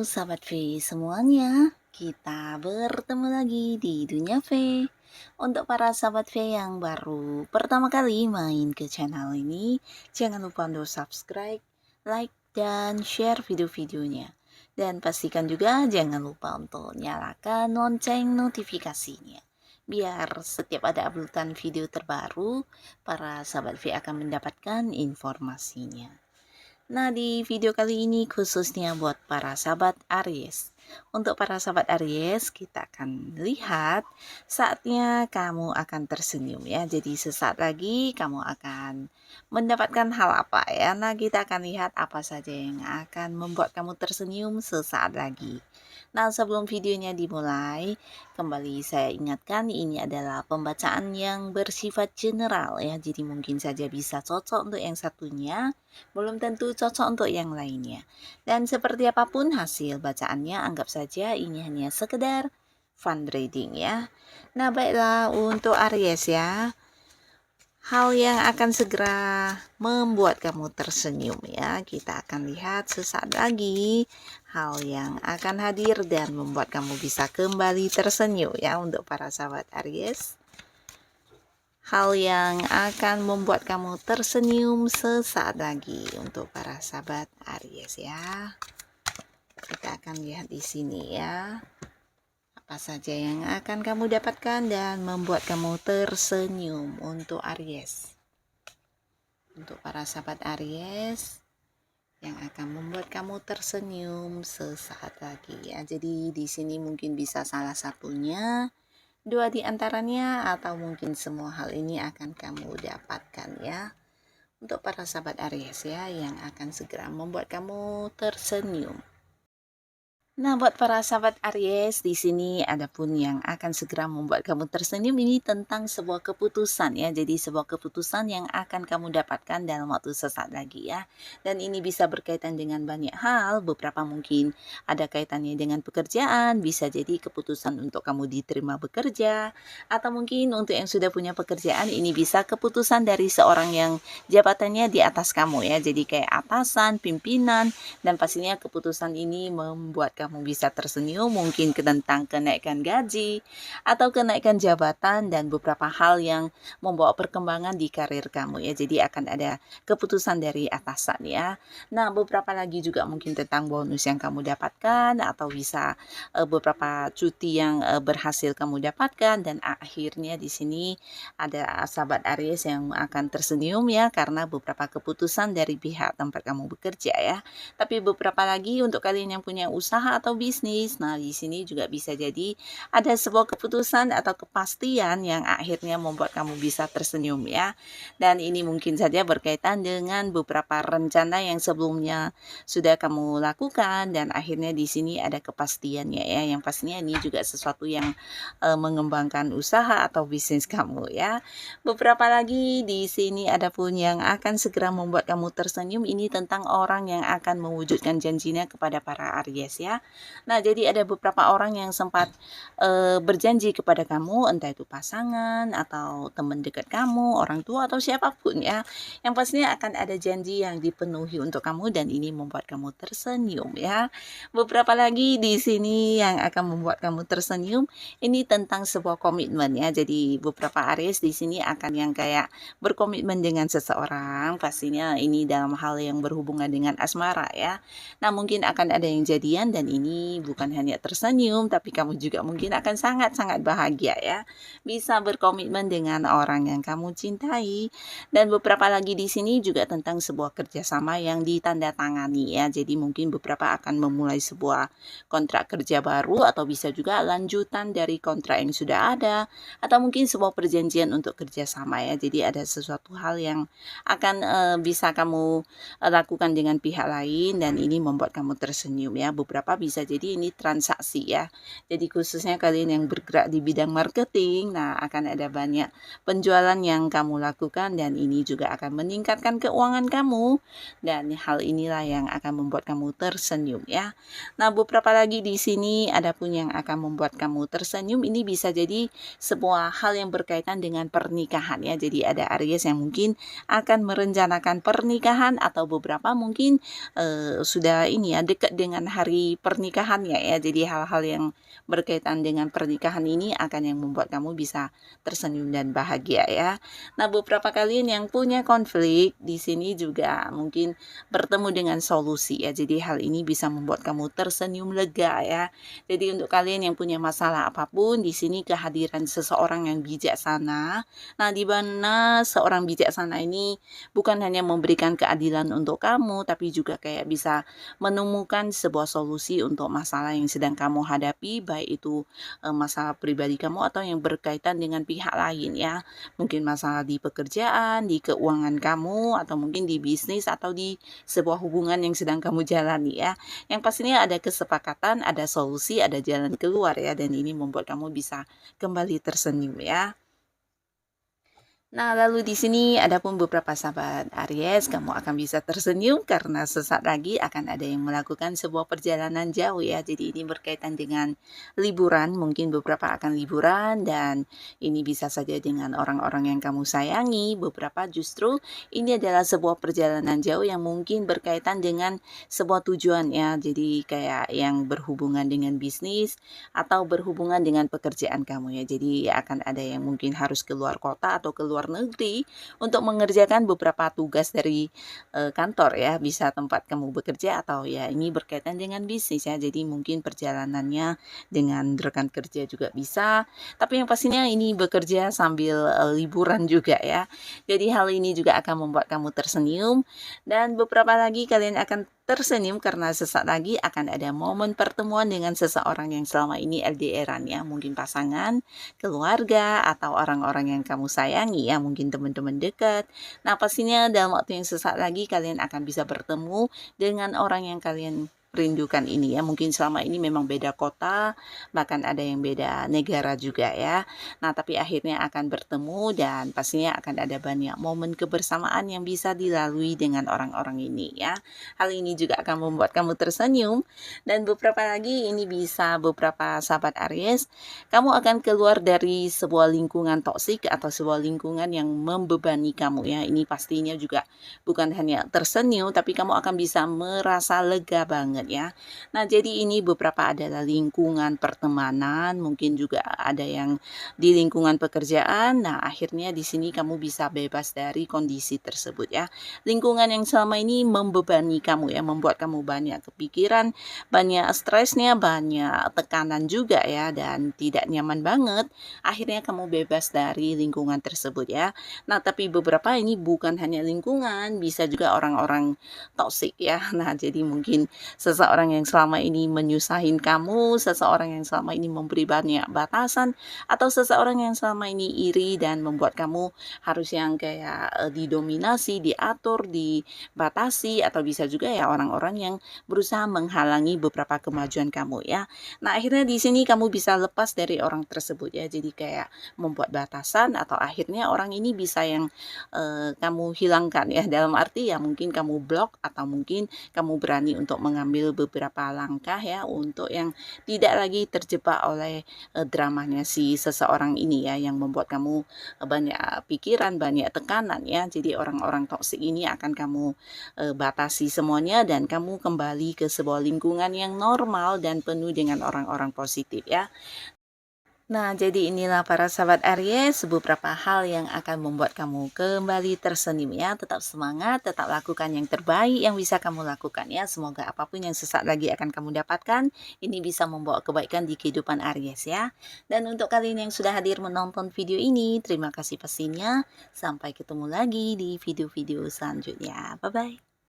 sahabat V semuanya, kita bertemu lagi di Dunia V. Untuk para sahabat V yang baru pertama kali main ke channel ini, jangan lupa untuk subscribe, like, dan share video-videonya. Dan pastikan juga jangan lupa untuk nyalakan lonceng notifikasinya. Biar setiap ada uploadan video terbaru, para sahabat V akan mendapatkan informasinya. Nah, di video kali ini khususnya buat para sahabat Aries. Untuk para sahabat Aries, kita akan lihat saatnya kamu akan tersenyum ya. Jadi sesaat lagi kamu akan mendapatkan hal apa ya. Nah, kita akan lihat apa saja yang akan membuat kamu tersenyum sesaat lagi. Nah, sebelum videonya dimulai, kembali saya ingatkan ini adalah pembacaan yang bersifat general ya. Jadi mungkin saja bisa cocok untuk yang satunya, belum tentu cocok untuk yang lainnya. Dan seperti apapun hasil bacaannya, anggap saja ini hanya sekedar fun reading ya. Nah, baiklah untuk Aries ya. Hal yang akan segera membuat kamu tersenyum ya. Kita akan lihat sesaat lagi hal yang akan hadir dan membuat kamu bisa kembali tersenyum ya untuk para sahabat Aries. Hal yang akan membuat kamu tersenyum sesaat lagi untuk para sahabat Aries ya. Kita akan lihat di sini ya. Apa saja yang akan kamu dapatkan dan membuat kamu tersenyum untuk Aries. Untuk para sahabat Aries yang akan membuat kamu tersenyum sesaat lagi ya. Jadi di sini mungkin bisa salah satunya, dua di antaranya, atau mungkin semua hal ini akan kamu dapatkan ya. Untuk para sahabat Aries ya yang akan segera membuat kamu tersenyum. Nah, buat para sahabat Aries, di sini ada pun yang akan segera membuat kamu tersenyum ini tentang sebuah keputusan ya. Jadi sebuah keputusan yang akan kamu dapatkan dalam waktu sesaat lagi ya. Dan ini bisa berkaitan dengan banyak hal, beberapa mungkin ada kaitannya dengan pekerjaan, bisa jadi keputusan untuk kamu diterima bekerja, atau mungkin untuk yang sudah punya pekerjaan ini bisa keputusan dari seorang yang jabatannya di atas kamu ya. Jadi kayak atasan, pimpinan, dan pastinya keputusan ini membuat kamu bisa tersenyum, mungkin tentang kenaikan gaji atau kenaikan jabatan dan beberapa hal yang membawa perkembangan di karir kamu ya. Jadi akan ada keputusan dari atasan ya. Nah, beberapa lagi juga mungkin tentang bonus yang kamu dapatkan, atau bisa beberapa cuti yang berhasil kamu dapatkan. Dan akhirnya di sini ada sahabat Aries yang akan tersenyum ya karena beberapa keputusan dari pihak tempat kamu bekerja ya. Tapi beberapa lagi untuk kalian yang punya usaha atau bisnis, nah di sini juga bisa jadi ada sebuah keputusan atau kepastian yang akhirnya membuat kamu bisa tersenyum ya. Dan ini mungkin saja berkaitan dengan beberapa rencana yang sebelumnya sudah kamu lakukan dan akhirnya di sini ada kepastiannya ya. Yang pastinya ini juga sesuatu yang mengembangkan usaha atau bisnis kamu ya. Beberapa lagi di sini ada pun yang akan segera membuat kamu tersenyum, ini tentang orang yang akan mewujudkan janjinya kepada para Aries ya. Nah, jadi ada beberapa orang yang sempat berjanji kepada kamu, entah itu pasangan atau teman dekat kamu, orang tua atau siapapun ya. Yang pastinya akan ada janji yang dipenuhi untuk kamu dan ini membuat kamu tersenyum ya. Beberapa lagi di sini yang akan membuat kamu tersenyum ini tentang sebuah komitmen ya. Jadi beberapa Aries di sini akan yang kayak berkomitmen dengan seseorang, pastinya ini dalam hal yang berhubungan dengan asmara ya. Nah, mungkin akan ada yang jadian dan ini bukan hanya tersenyum tapi kamu juga mungkin akan sangat-sangat bahagia ya. Bisa berkomitmen dengan orang yang kamu cintai. Dan beberapa lagi di sini juga tentang sebuah kerjasama yang ditandatangani ya. Jadi mungkin beberapa akan memulai sebuah kontrak kerja baru atau bisa juga lanjutan dari kontrak yang sudah ada, atau mungkin sebuah perjanjian untuk kerjasama ya. Jadi ada sesuatu hal yang akan bisa kamu lakukan dengan pihak lain dan ini membuat kamu tersenyum ya. Beberapa bisa jadi ini transaksi ya. Jadi khususnya kalian yang bergerak di bidang marketing, nah akan ada banyak penjualan yang kamu lakukan dan ini juga akan meningkatkan keuangan kamu dan hal inilah yang akan membuat kamu tersenyum ya. Nah, beberapa lagi di sini ada pun yang akan membuat kamu tersenyum, ini bisa jadi sebuah hal yang berkaitan dengan pernikahan ya. Jadi ada Aries yang mungkin akan merencanakan pernikahan atau beberapa mungkin sudah ini ya dekat dengan hari pernikahannya ya. Jadi hal-hal yang berkaitan dengan pernikahan ini akan yang membuat kamu bisa tersenyum dan bahagia ya. Nah, beberapa kalian yang punya konflik di sini juga mungkin bertemu dengan solusi ya. Jadi hal ini bisa membuat kamu tersenyum lega ya. Jadi untuk kalian yang punya masalah apapun, di sini kehadiran seseorang yang bijaksana. Nah, di mana seorang bijaksana ini bukan hanya memberikan keadilan untuk kamu, tapi juga kayak bisa menemukan sebuah solusi untuk masalah yang sedang kamu hadapi, baik itu masalah pribadi kamu atau yang berkaitan dengan pihak lain ya. Mungkin masalah di pekerjaan, di keuangan kamu, atau mungkin di bisnis atau di sebuah hubungan yang sedang kamu jalani ya. Yang pastinya ada kesepakatan, ada solusi, ada jalan keluar ya, dan ini membuat kamu bisa kembali tersenyum ya. Nah, lalu di sini ada pun beberapa sahabat Aries, kamu akan bisa tersenyum karena sesaat lagi akan ada yang melakukan sebuah perjalanan jauh ya. Jadi ini berkaitan dengan liburan, mungkin beberapa akan liburan dan ini bisa saja dengan orang-orang yang kamu sayangi. Beberapa justru ini adalah sebuah perjalanan jauh yang mungkin berkaitan dengan sebuah tujuan ya. Jadi kayak yang berhubungan dengan bisnis atau berhubungan dengan pekerjaan kamu ya. Jadi akan ada yang mungkin harus keluar kota atau keluar negeri untuk mengerjakan beberapa tugas dari kantor ya, bisa tempat kamu bekerja atau ya ini berkaitan dengan bisnis ya. Jadi mungkin perjalanannya dengan rekan kerja juga bisa, tapi yang pastinya ini bekerja sambil liburan juga ya. Jadi hal ini juga akan membuat kamu tersenyum dan beberapa lagi kalian akan tersenyum karena sesaat lagi akan ada momen pertemuan dengan seseorang yang selama ini LDR-an ya, mungkin pasangan, keluarga, atau orang-orang yang kamu sayangi ya, mungkin teman-teman dekat. Nah, pastinya dalam waktu yang sesaat lagi kalian akan bisa bertemu dengan orang yang kalian rindukan ini ya. Mungkin selama ini memang beda kota, bahkan ada yang beda negara juga ya. Nah, tapi akhirnya akan bertemu dan pastinya akan ada banyak momen kebersamaan yang bisa dilalui dengan orang-orang ini ya. Hal ini juga akan membuat kamu tersenyum dan beberapa lagi ini bisa beberapa sahabat Aries, kamu akan keluar dari sebuah lingkungan toksik atau sebuah lingkungan yang membebani kamu ya. Ini pastinya juga bukan hanya tersenyum tapi kamu akan bisa merasa lega banget ya. Nah, jadi ini beberapa adalah lingkungan pertemanan, mungkin juga ada yang di lingkungan pekerjaan. Nah, akhirnya di sini kamu bisa bebas dari kondisi tersebut ya. Lingkungan yang selama ini membebani kamu ya, membuat kamu banyak kepikiran, banyak stresnya, banyak tekanan juga ya, dan tidak nyaman banget. Akhirnya kamu bebas dari lingkungan tersebut ya. Nah, tapi beberapa ini bukan hanya lingkungan, bisa juga orang-orang toksik ya. Nah, jadi mungkin seseorang yang selama ini menyusahin kamu, seseorang yang selama ini memberi banyak batasan, atau seseorang yang selama ini iri dan membuat kamu harus yang kayak didominasi, diatur, dibatasi, atau bisa juga ya orang-orang yang berusaha menghalangi beberapa kemajuan kamu ya. Nah, akhirnya di sini kamu bisa lepas dari orang tersebut ya. Jadi kayak membuat batasan atau akhirnya orang ini bisa yang kamu hilangkan ya, dalam arti ya mungkin kamu blok atau mungkin kamu berani untuk mengambil beberapa langkah ya untuk yang tidak lagi terjebak oleh dramanya si seseorang ini ya, yang membuat kamu banyak pikiran, banyak tekanan ya. Jadi orang-orang toksik ini akan kamu batasi semuanya dan kamu kembali ke sebuah lingkungan yang normal dan penuh dengan orang-orang positif ya. Nah, jadi inilah para sahabat Aries, beberapa hal yang akan membuat kamu kembali tersenyum ya. Tetap semangat, tetap lakukan yang terbaik yang bisa kamu lakukan ya. Semoga apapun yang sesaat lagi akan kamu dapatkan, ini bisa membawa kebaikan di kehidupan Aries ya. Dan untuk kalian yang sudah hadir menonton video ini, terima kasih pastinya. Sampai ketemu lagi di video-video selanjutnya. Bye-bye.